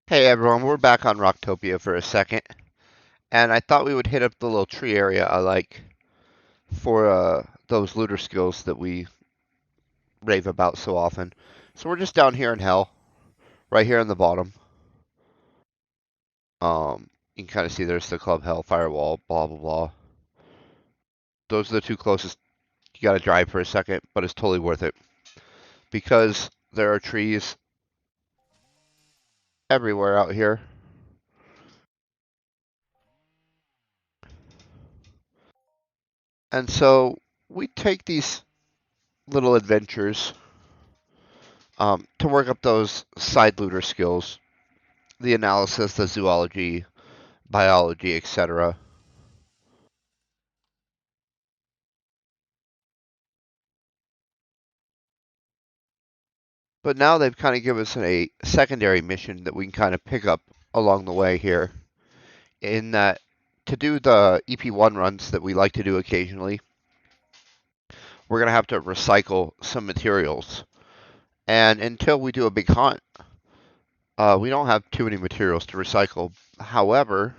Hey everyone, we're back on Rocktopia for a second, and I thought we would hit up the little tree area I like for those looter skills that we rave about so often. So we're just down here in hell, right here on the bottom. You can kind of see there's the club hell, firewall, blah blah blah. Those are the two closest. You got to drive for a second, but it's totally worth it because there are trees everywhere out here. And so we take these little adventures to work up those side looter skills, the analysis, the zoology, biology, etc. But now they've kind of given us a secondary mission that we can kind of pick up along the way here. In that, to do the EP1 runs that we like to do occasionally, we're going to have to recycle some materials. And until we do a big hunt, we don't have too many materials to recycle. However,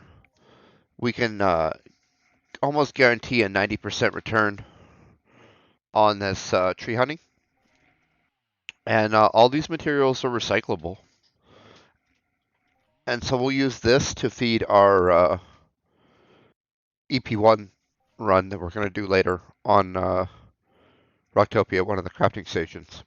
we can almost guarantee a 90% return on this tree hunting. And all these materials are recyclable. And so we'll use this to feed our EP1 run that we're going to do later on Rocktopia, one of the crafting stations.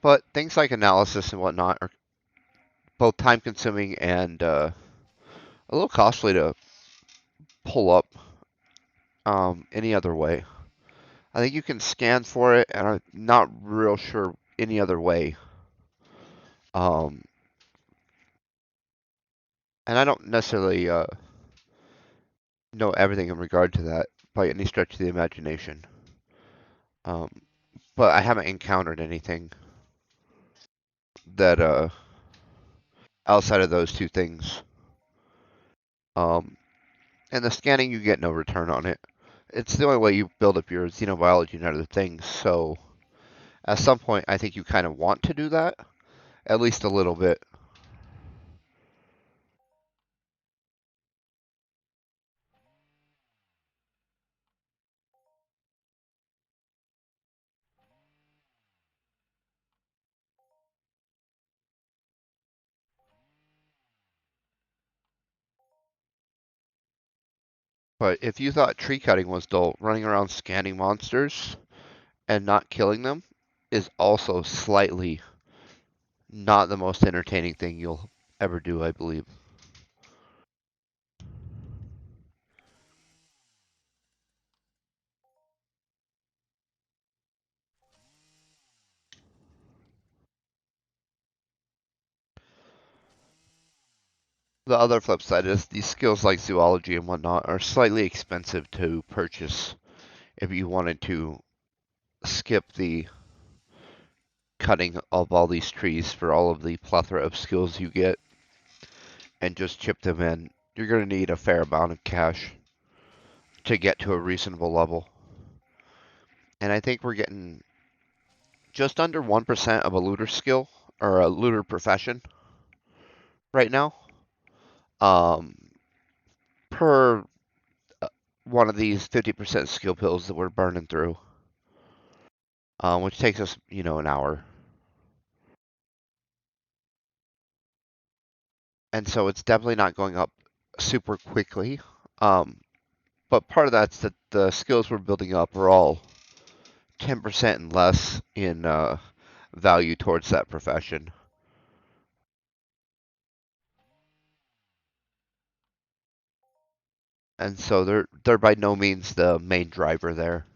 But things like analysis and whatnot are both time consuming and a little costly to pull up any other way. I think you can scan for it, and I'm not real sure any other way. Um, and I don't necessarily know everything in regard to that by any stretch of the imagination. Um, but I haven't encountered anything that outside of those two things. Um, and the scanning, you get no return on it. It's the only way you build up your xenobiology and other things. So at some point, I think you kind of want to do that, at least a little bit. But if you thought tree cutting was dull, running around scanning monsters and not killing them is also slightly not the most entertaining thing you'll ever do, I believe. The other flip side is these skills like zoology and whatnot are slightly expensive to purchase if you wanted to skip the cutting of all these trees for all of the plethora of skills you get and just chip them in. You're going to need a fair amount of cash to get to a reasonable level. And I think we're getting just under 1% of a looter skill or a looter profession right now um, per one of these 50% skill pills that we're burning through, which takes us, an hour. And so it's definitely not going up super quickly. Um, but part of that's that the skills we're building up are all 10% and less in value towards that profession. And so they're by no means the main driver there.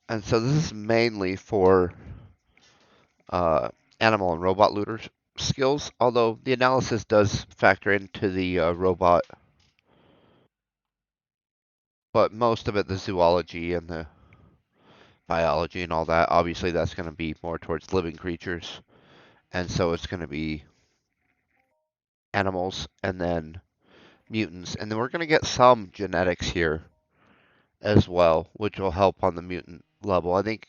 And so this is mainly for uh, animal and robot looter skills, although the analysis does factor into the robot but most of it, the zoology and the biology and all that, obviously that's going to be more towards living creatures. And so it's going to be animals and then mutants. And then we're going to get some genetics here as well, which will help on the mutant level. I think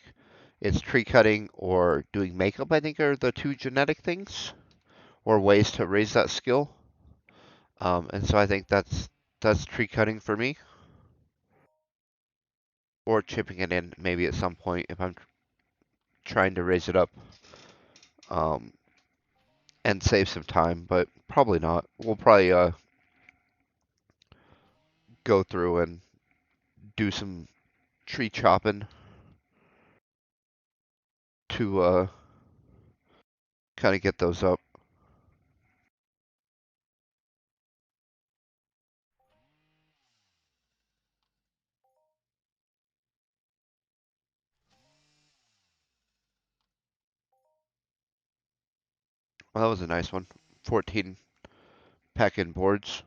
it's tree cutting or doing makeup, I think, are the two genetic things or ways to raise that skill. And so I think that's tree cutting for me, or chipping it in maybe at some point if I'm trying to raise it up um, and save some time, but probably not. We'll probably go through and do some tree chopping to kind of get those up. Well, that was a nice one. 14 pack-in boards.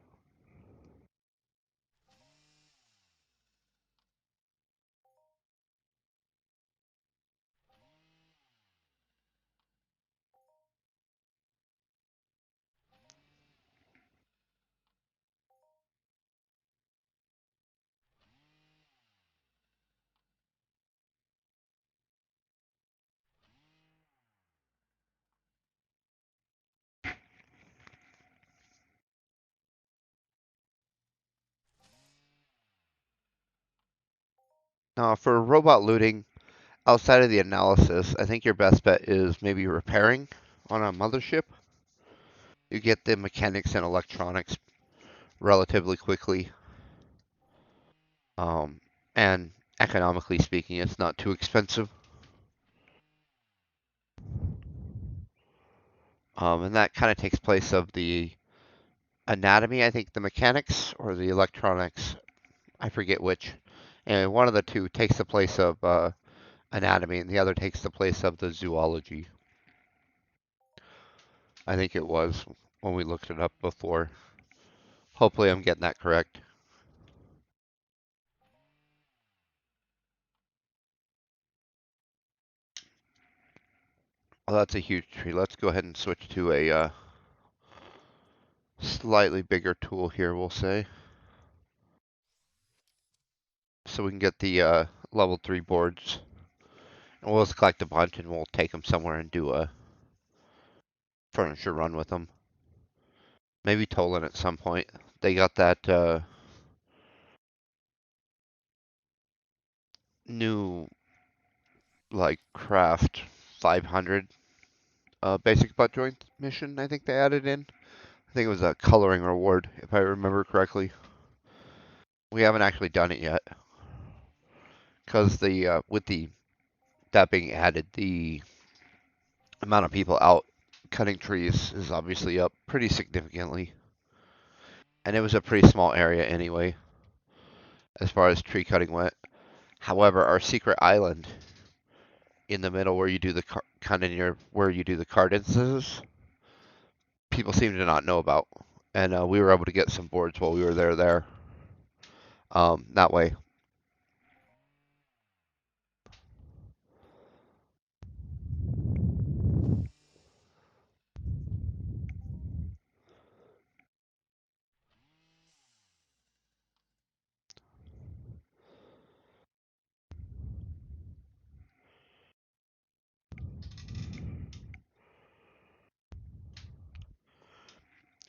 Now, for robot looting, outside of the analysis, I think your best bet is maybe repairing on a mothership. You get the mechanics and electronics relatively quickly, um, and economically speaking, it's not too expensive. And that kind of takes place of the anatomy, I think the mechanics or the electronics, I forget which. And one of the two takes the place of anatomy, and the other takes the place of the zoology. I think it was when we looked it up before. Hopefully, I'm getting that correct. Well, that's a huge tree. Let's go ahead and switch to a slightly bigger tool here, we'll say. So we can get the level 3 boards. And we'll just collect a bunch and we'll take them somewhere and do a furniture run with them. Maybe Tolan at some point. They got that new, like, craft 500 basic butt joint mission, I think they added in. I think it was a coloring reward, if I remember correctly. We haven't actually done it yet. Because the with the that being added, the amount of people out cutting trees is obviously up pretty significantly. And it was a pretty small area anyway, as far as tree cutting went. However, our secret island in the middle where you do the kind of near where you do the card instances, people seem to not know about. And we were able to get some boards while we were there. That way.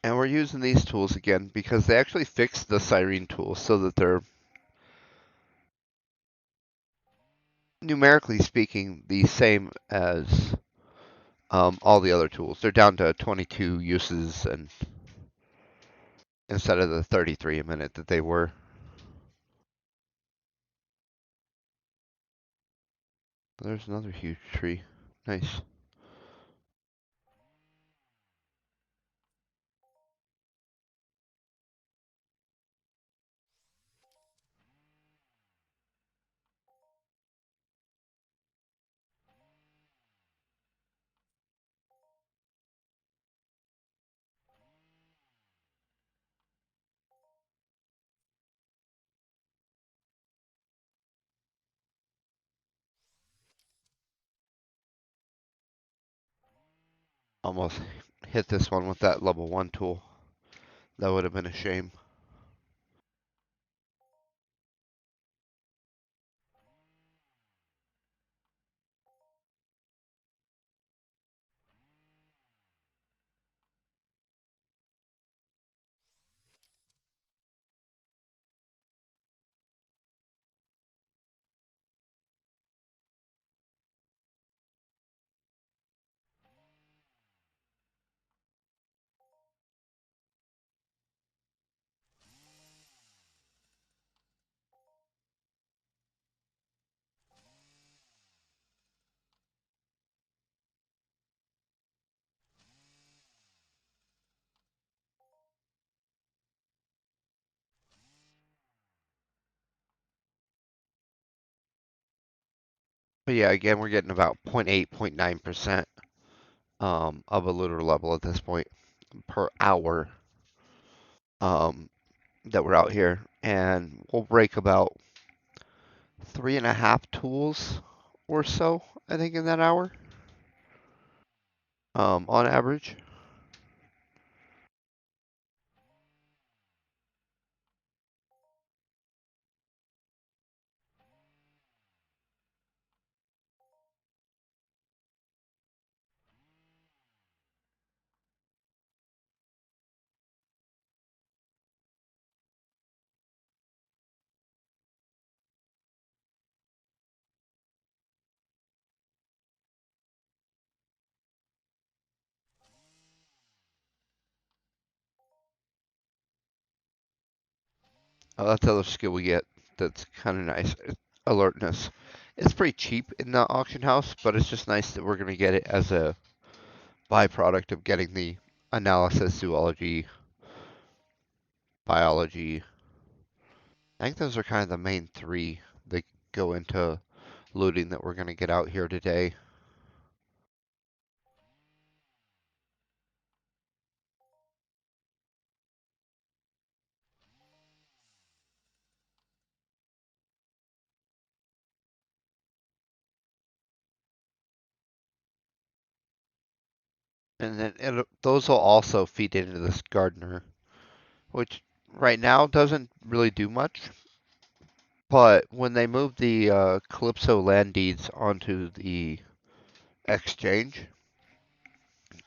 And we're using these tools again because they actually fixed the Cyrene tools so that they're, numerically speaking, the same as all the other tools. They're down to 22 uses and instead of the 33 a minute that they were. There's another huge tree. Nice. Almost hit this one with that level 1 tool. That would have been a shame. But yeah, again, we're getting about 0.8, 0.9% of a lunar level at this point per hour that we're out here. And we'll break about 3.5 tools or so, I think, in that hour on average. That's the other skill we get that's kind of nice. Alertness. It's pretty cheap in the auction house, but it's just nice that we're going to get it as a byproduct of getting the analysis, zoology, biology. I think those are kind of the main three that go into looting that we're going to get out here today. And then those will also feed into this gardener, which right now doesn't really do much. But when they moved the Calypso land deeds onto the exchange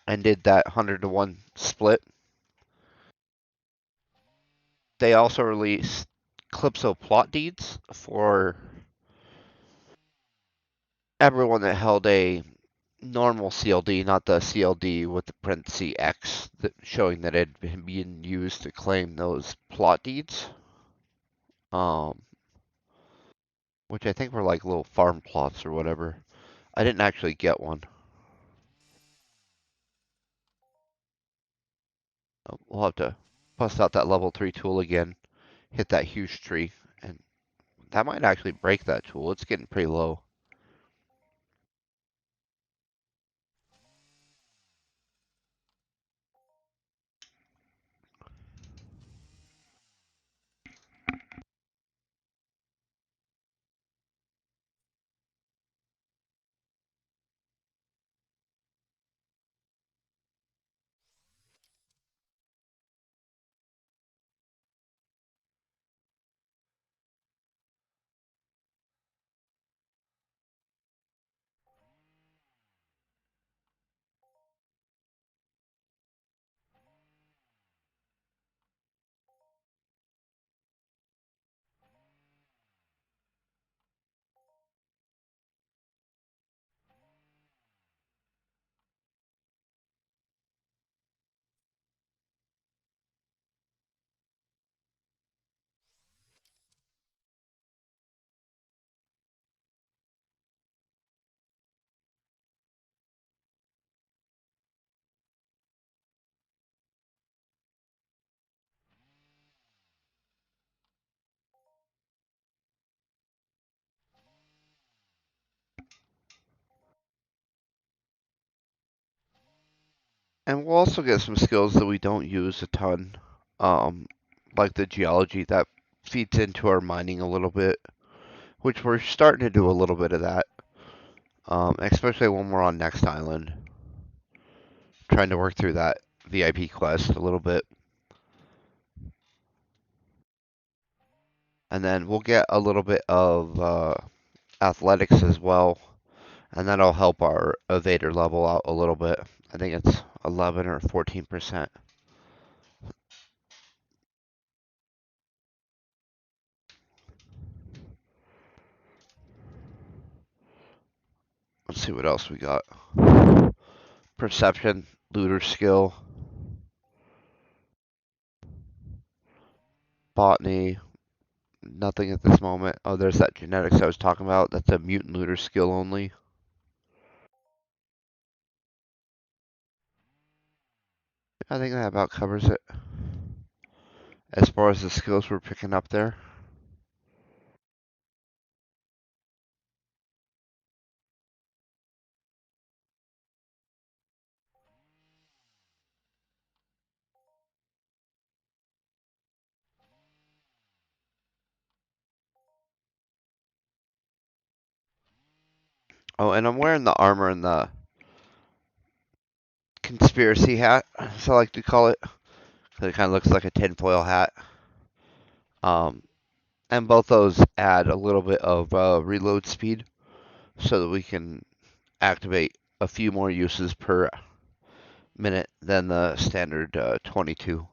and did that 100-to-1 split, they also released Calypso plot deeds for everyone that held a normal CLD, not the CLD with the parenthesis X, showing that it had been used to claim those plot deeds, um, which I think were like little farm plots or whatever. I didn't actually get one. We'll have to bust out that level 3 tool again, hit that huge tree, and that might actually break that tool. It's getting pretty low. And we'll also get some skills that we don't use a ton, um, like the geology that feeds into our mining a little bit, which we're starting to do a little bit of that, especially when we're on next island. trying to work through that VIP quest a little bit. And then we'll get a little bit of athletics as well. And that'll help our evader level out a little bit. I think it's 11 or 14%. Let's see what else we got. Perception, looter skill, botany, nothing at this moment. Oh, there's that genetics I was talking about. That's a mutant looter skill only. I think that about covers it. As far as the skills we're picking up there. Oh, and I'm wearing the armor and the conspiracy hat, as I like to call it. It kind of looks like a tinfoil hat. Um, and both those add a little bit of reload speed so that we can activate a few more uses per minute than the standard 22.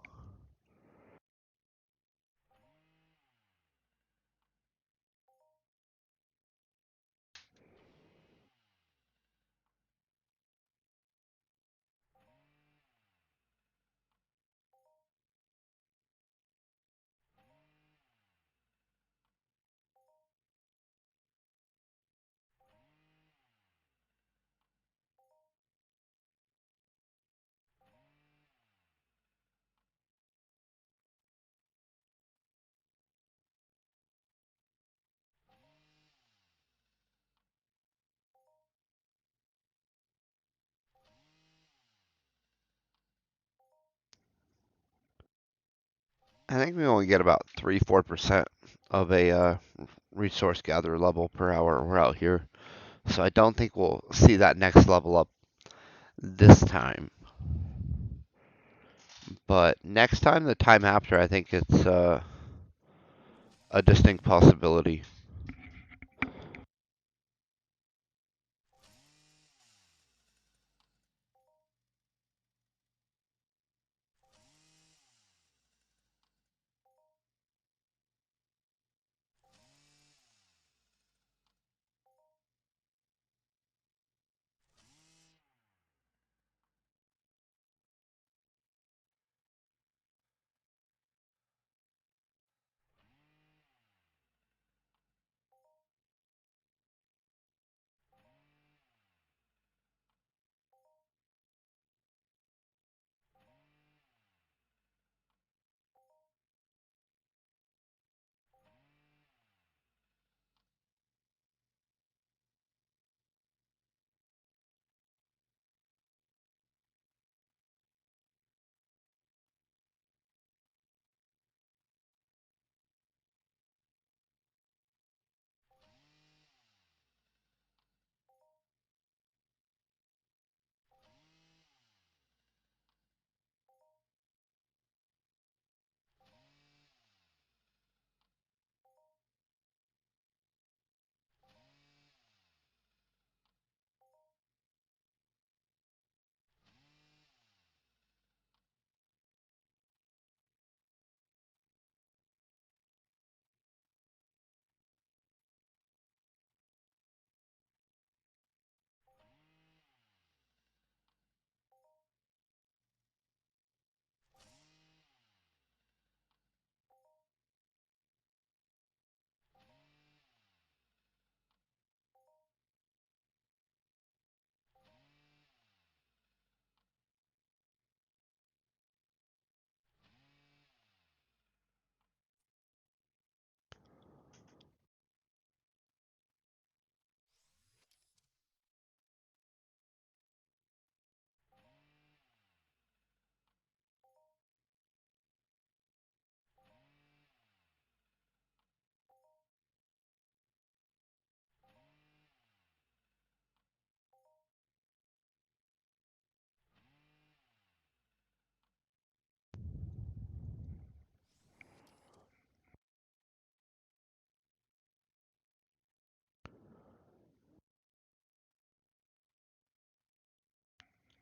I think we only get about 3-4% of a resource gatherer level per hour we're out here. So I don't think we'll see that next level up this time. But next time, the time after, I think it's a distinct possibility.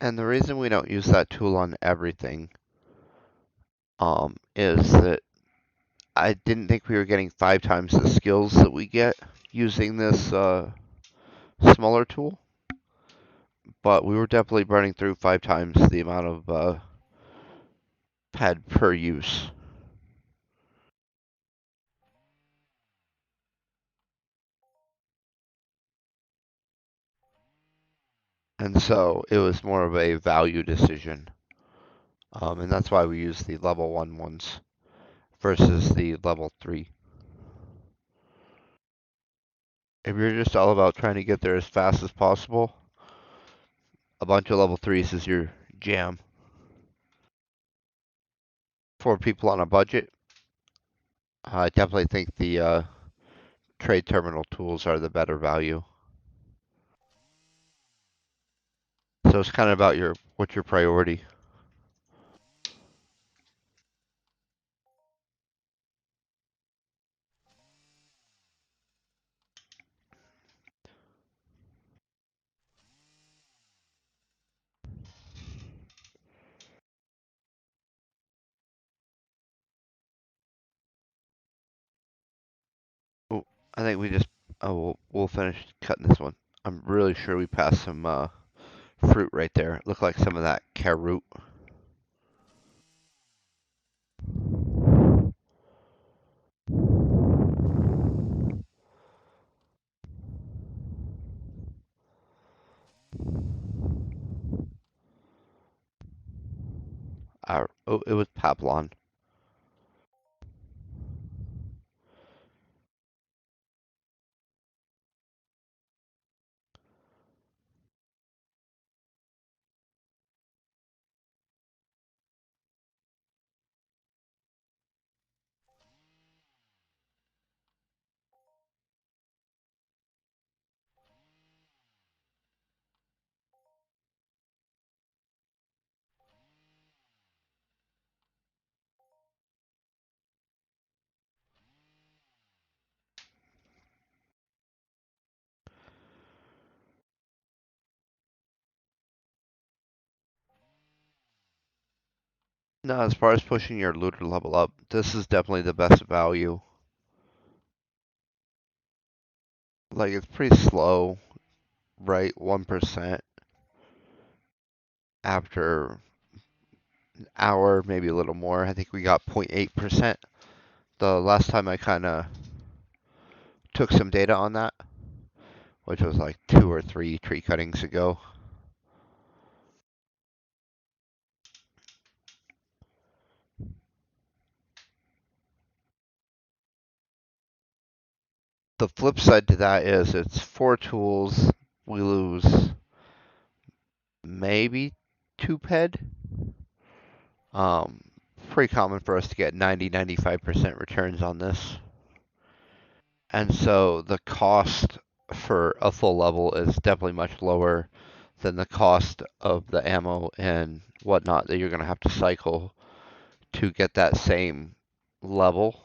And the reason we don't use that tool on everything is that I didn't think we were getting 5 times the skills that we get using this smaller tool, but we were definitely burning through 5 times the amount of pad per use. And so it was more of a value decision. And that's why we use the level 1 ones versus the level 3. If you're just all about trying to get there as fast as possible, a bunch of level 3s is your jam. For people on a budget, I definitely think the trade terminal tools are the better value. So it's kind of about what's your priority. Oh, I think we just we'll finish cutting this one. I'm really sure we passed some fruit right there. It looked like some of that carrot. Oh, it was Pablon. No, as far as pushing your looter level up, this is definitely the best value. Like, it's pretty slow, right? 1% after an hour, maybe a little more. I think we got 0.8%. The last time I kind of took some data on that, which was like 2 or 3 tree cuttings ago. The flip side to that is it's 4 tools. We lose maybe 2 ped. Um, Pretty common for us to get 90-95% returns on this. And so the cost for a full level is definitely much lower than the cost of the ammo and whatnot that you're going to have to cycle to get that same level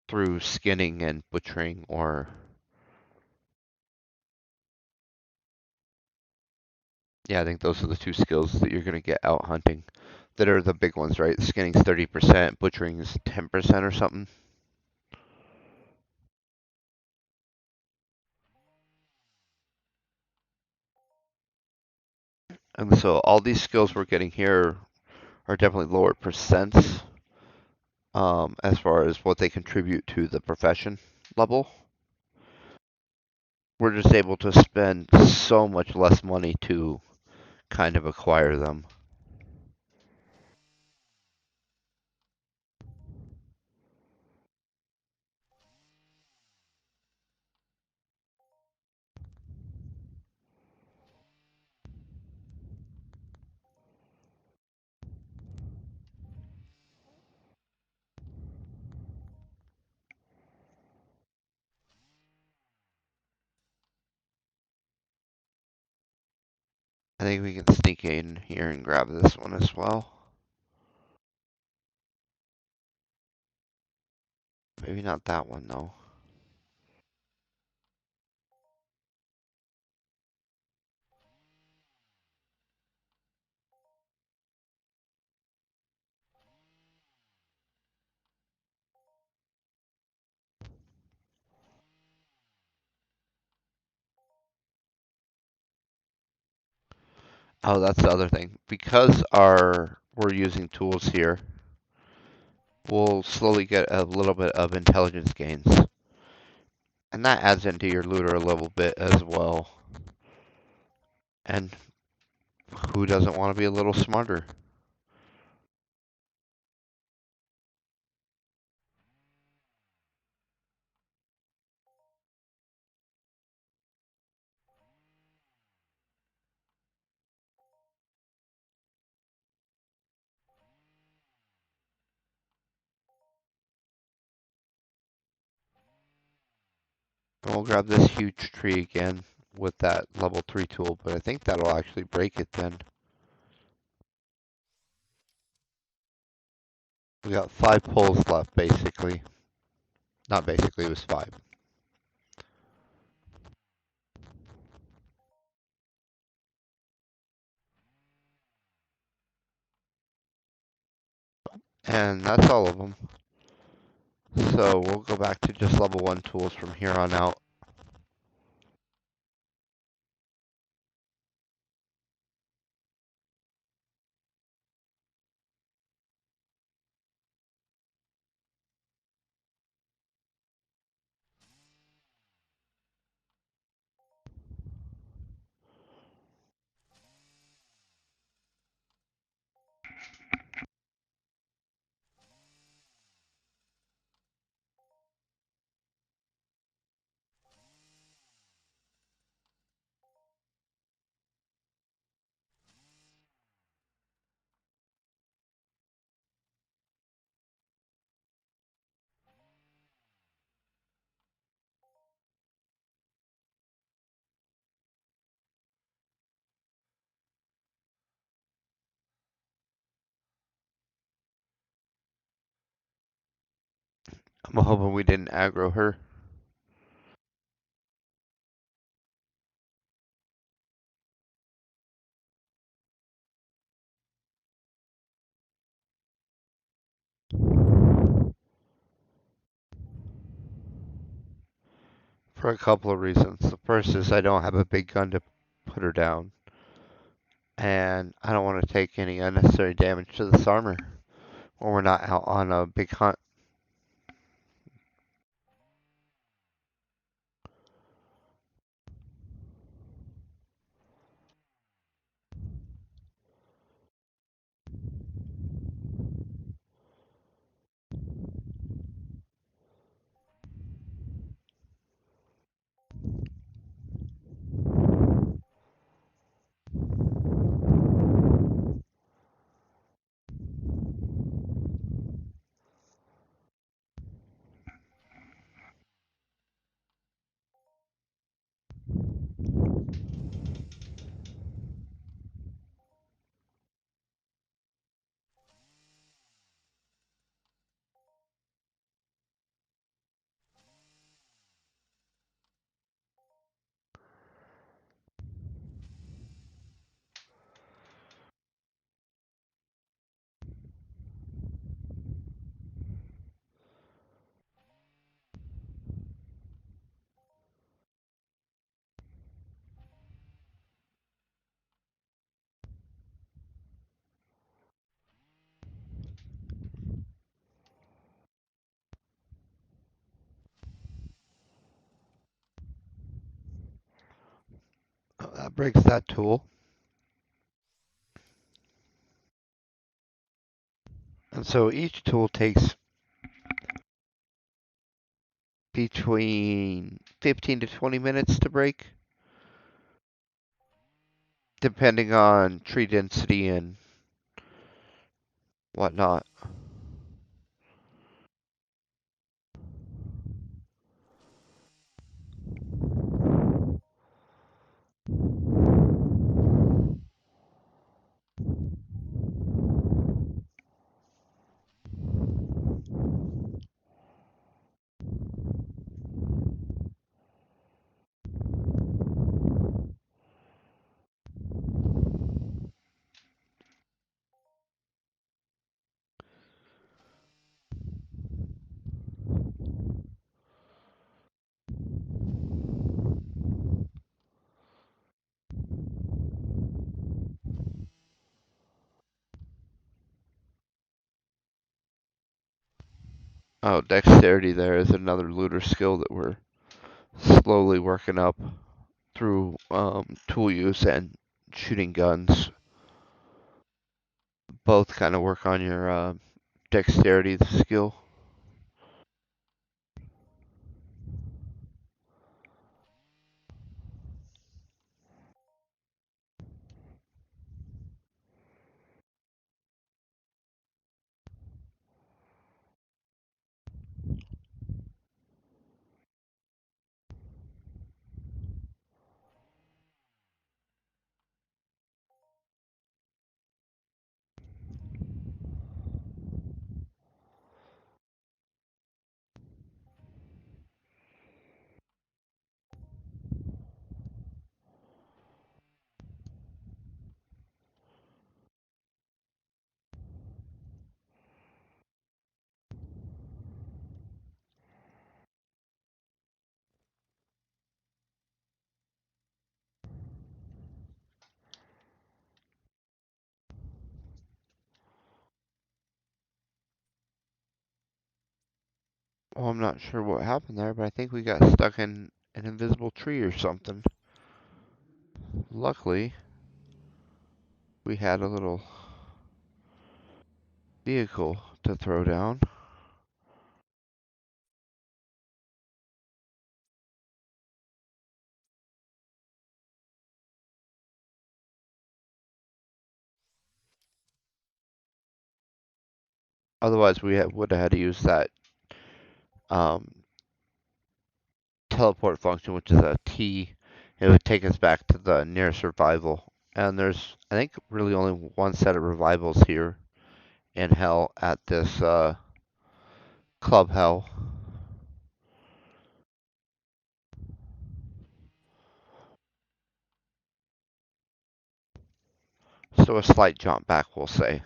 through skinning and butchering or yeah, I think those are the 2 skills that you're going to get out hunting that are the big ones, right? Skinning's 30%, butchering's 10% or something. And so all these skills we're getting here are definitely lower percents as far as what they contribute to the profession level. We're just able to spend so much less money to kind of acquire them. I think we can sneak in here and grab this one as well. Maybe not that one though. Oh, that's the other thing. Because we're using tools here, we'll slowly get a little bit of intelligence gains. And that adds into your looter a little bit as well. And who doesn't want to be a little smarter? And we'll grab this huge tree again with that level 3 tool, but I think that'll actually break it then. We got 5 pulls left, basically. Not basically, it was 5. And that's all of them. So we'll go back to just level 1 tools from here on out. I'm hoping we didn't aggro her. For a couple of reasons. The first is I don't have a big gun to put her down. And I don't want to take any unnecessary damage to this armor when we're not out on a big hunt. That breaks that tool. And so each tool takes between 15 to 20 minutes to break, depending on tree density and whatnot. Oh, dexterity there is another looter skill that we're slowly working up through tool use and shooting guns. Both kind of work on your dexterity skill. Well, I'm not sure what happened there, but I think we got stuck in an invisible tree or something. Luckily, we had a little vehicle to throw down. Otherwise, would have had to use that um, teleport function, which is a T. It would take us back to the nearest revival. And there's, I think, really only one set of revivals here in Hell at this Club Hell. So a slight jump back, we'll say.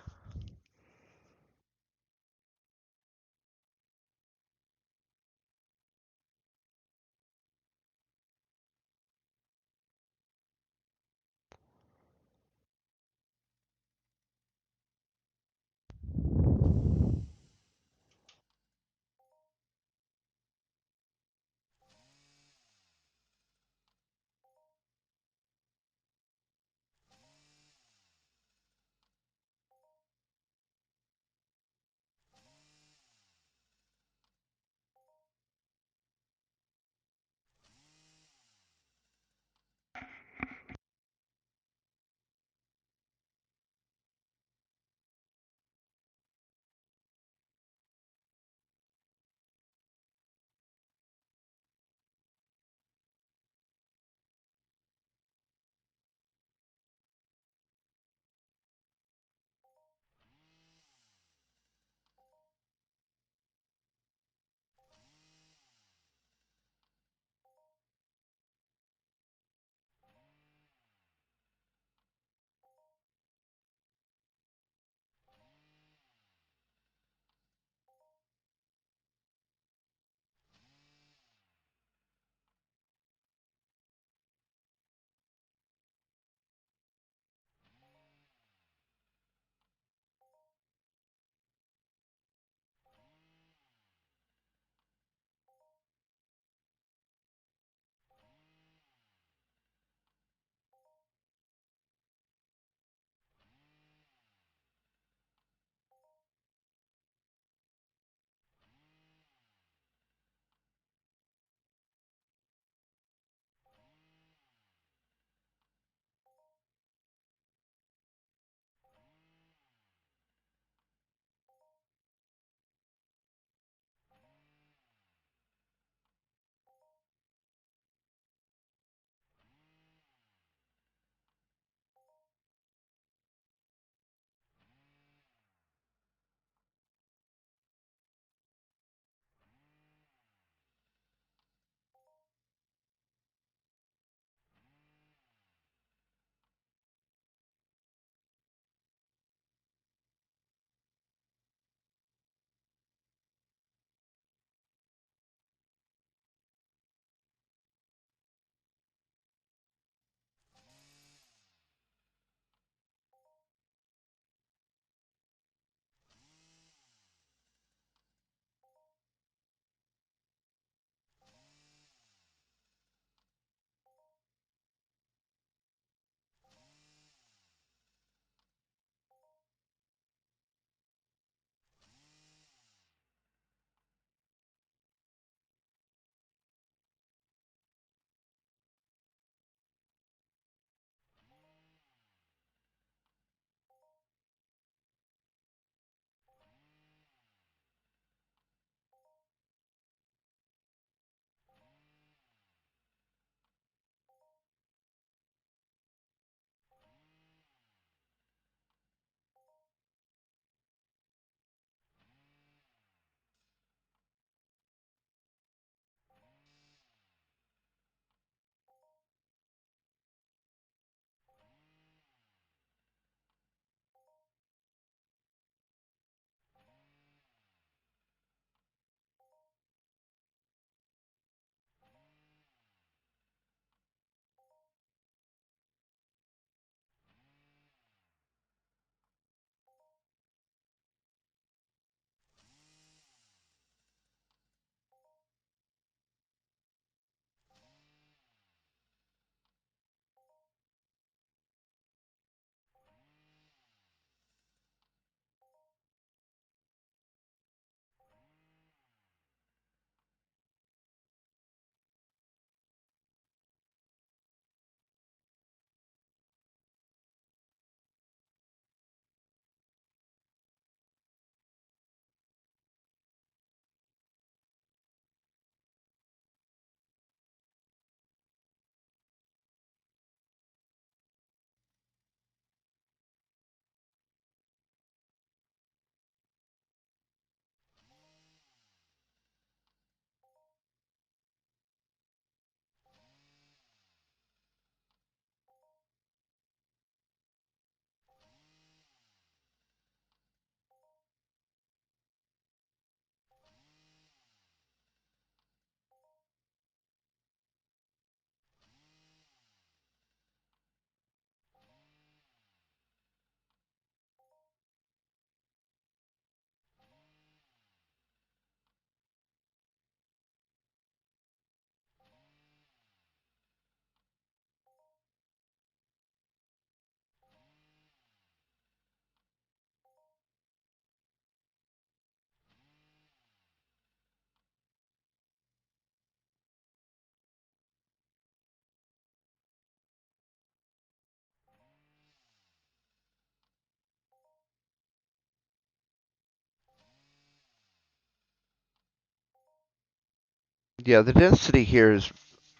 Yeah, the density here is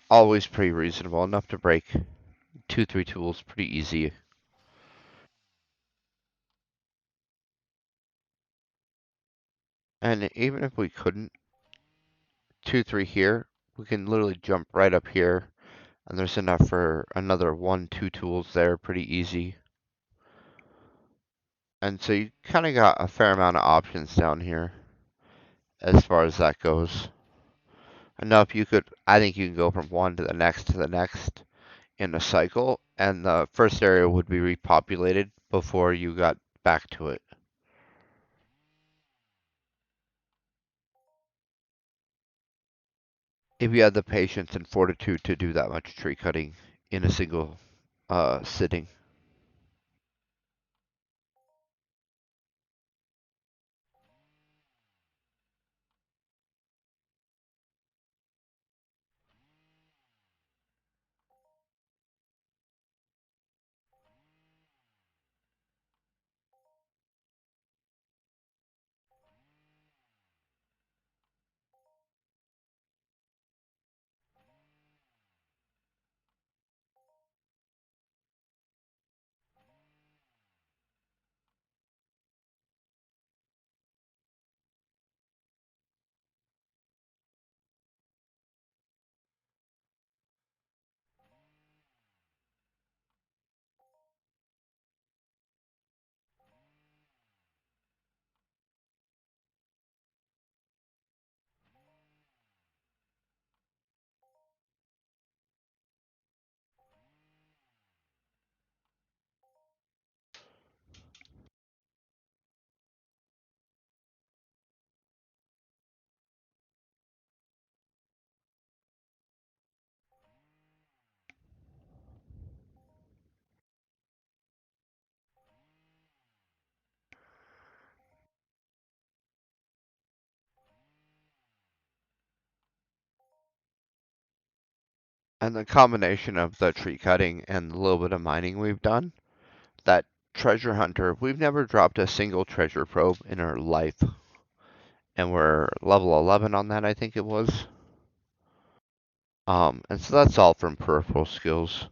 always pretty reasonable, enough to break 2, 3 tools pretty easy. And even if we couldn't 2, 3 here, we can literally jump right up here, and there's enough for another 1, 2 tools there, pretty easy. And so you kind of got a fair amount of options down here as far as that goes. Enough you could, I think you can go from one to the next in a cycle, and the first area would be repopulated before you got back to it. If you had the patience and fortitude to do that much tree cutting in a single sitting. And the combination of the tree cutting and the little bit of mining we've done, that treasure hunter, we've never dropped a single treasure probe in our life. And we're level 11 on that, I think it was. And so that's all from peripheral skills.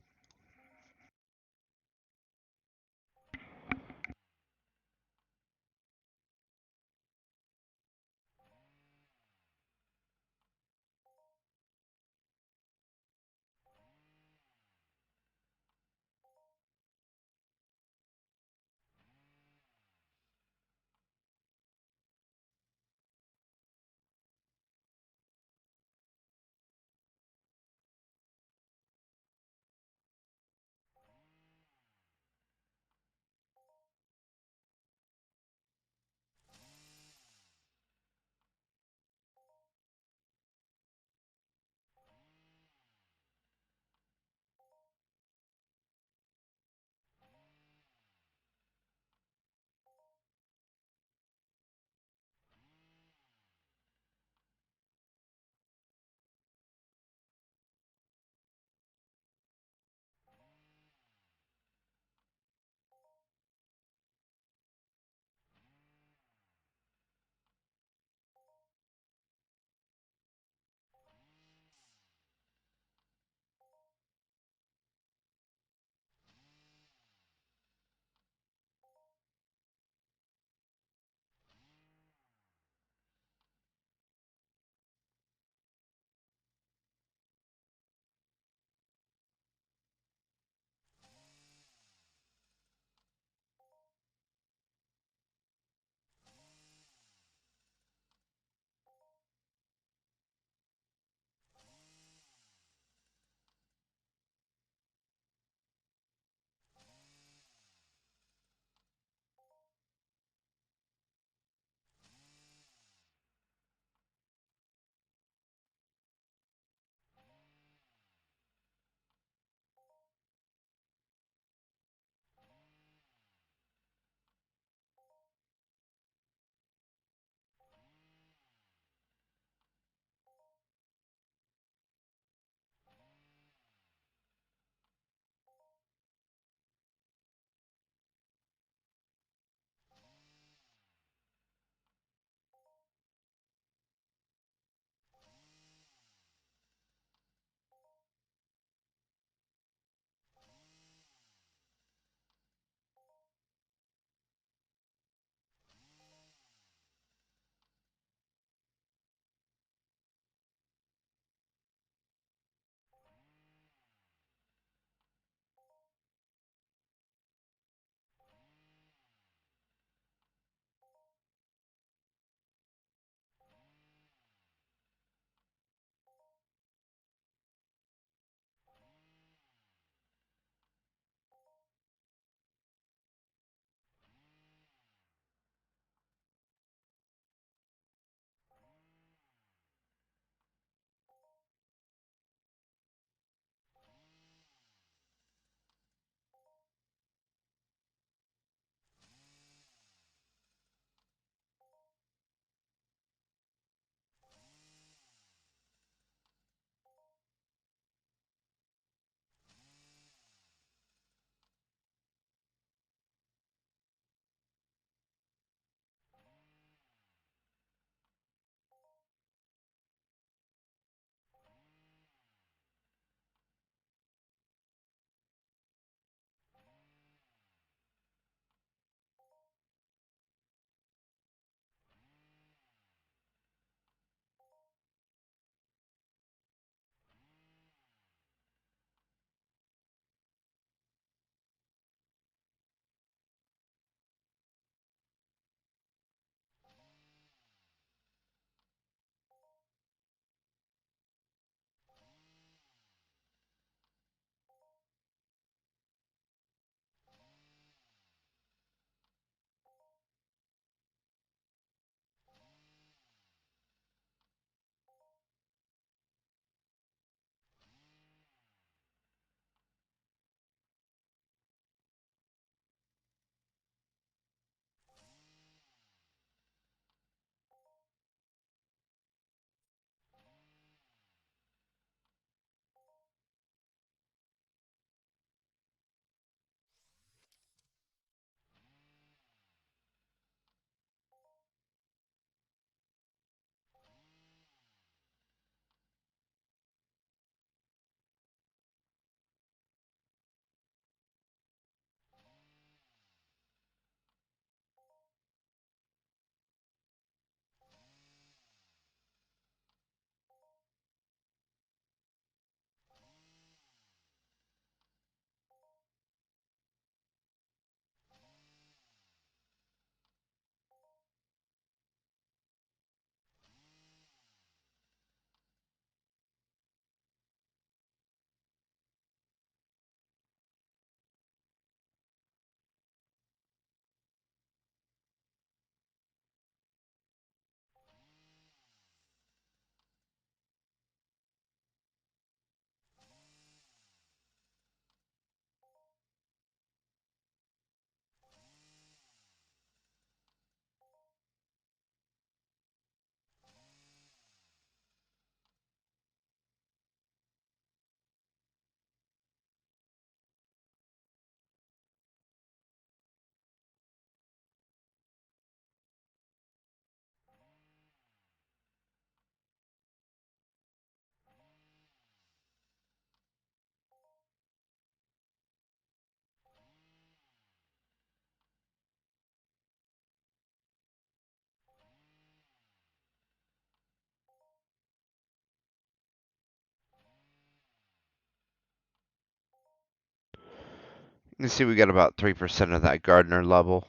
You see we got about 3% of that Gardner level.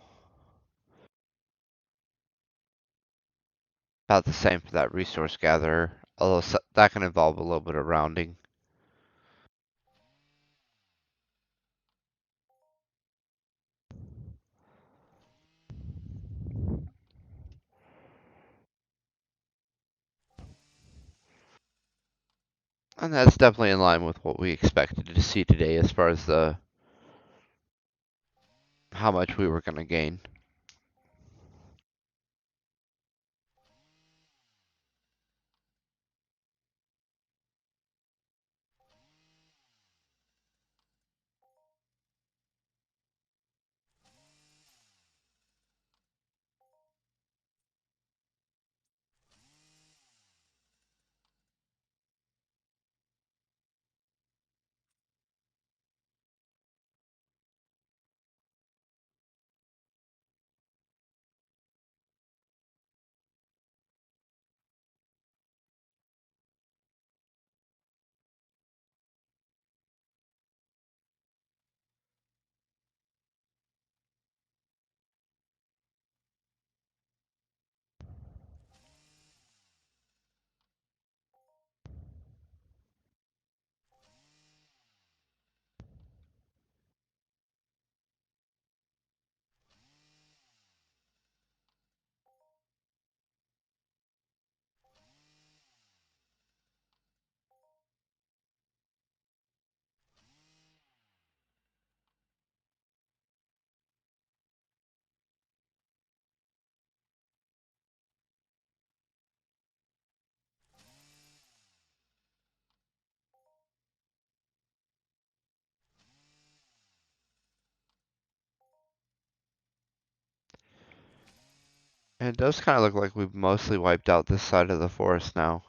About the same for that resource gatherer, although that can involve a little bit of rounding. And that's definitely in line with what we expected to see today as far as the how much we were going to gain. And it does kind of look like we've mostly wiped out this side of the forest now.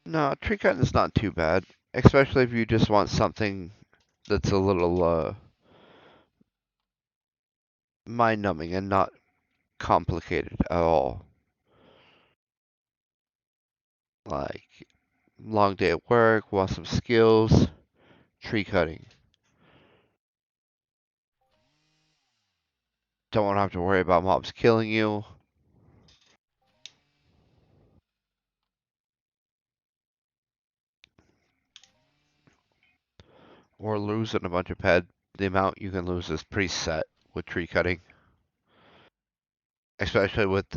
No, tree cutting is not too bad, especially if you just want something that's a little mind numbing and not complicated at all. Like long day at work, want some skills, tree cutting. Don't want to have to worry about mobs killing you, or losing a bunch of ped. The amount you can lose is pretty set with tree cutting, especially with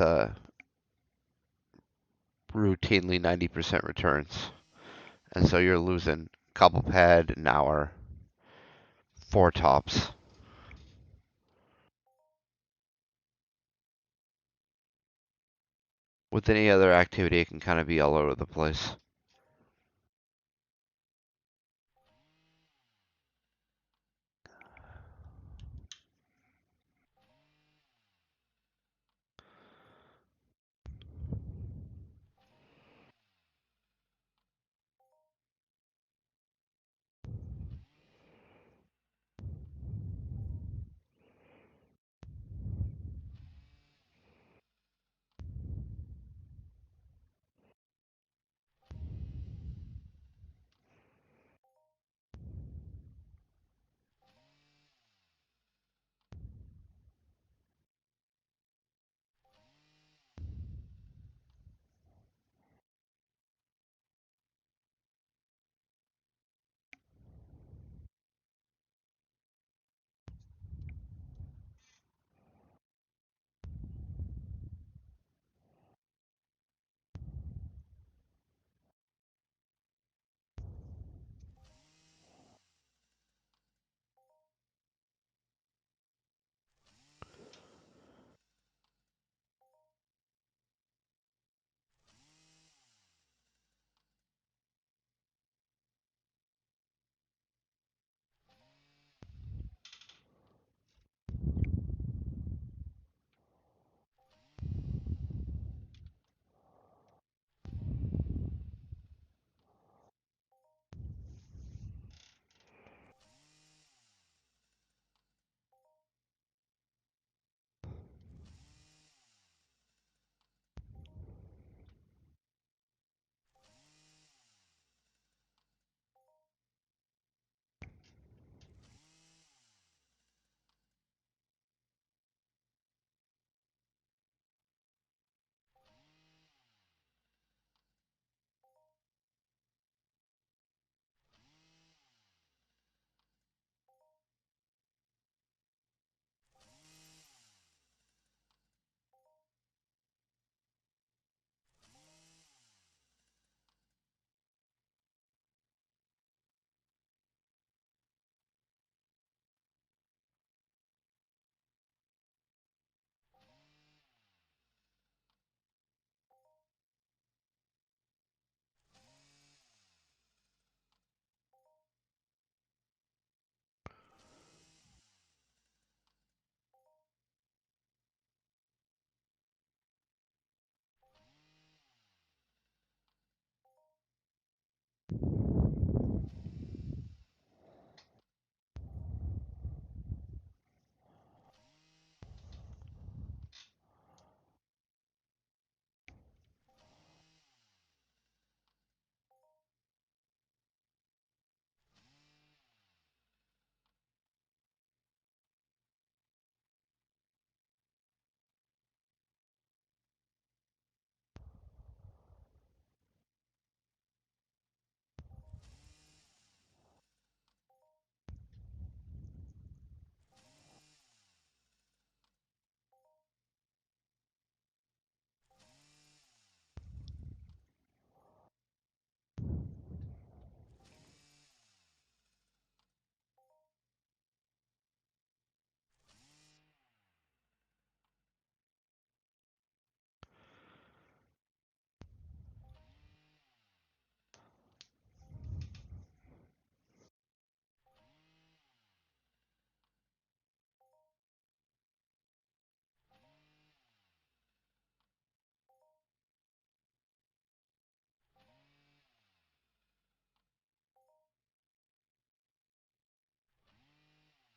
routinely 90% returns. And so you're losing a couple ped an hour, four tops. With any other activity, it can kind of be all over the place.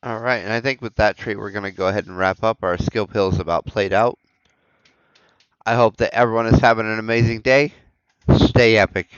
All right, and I think with that trait, we're going to go ahead and wrap up. Our skill pill is about played out. I hope that everyone is having an amazing day. Stay epic.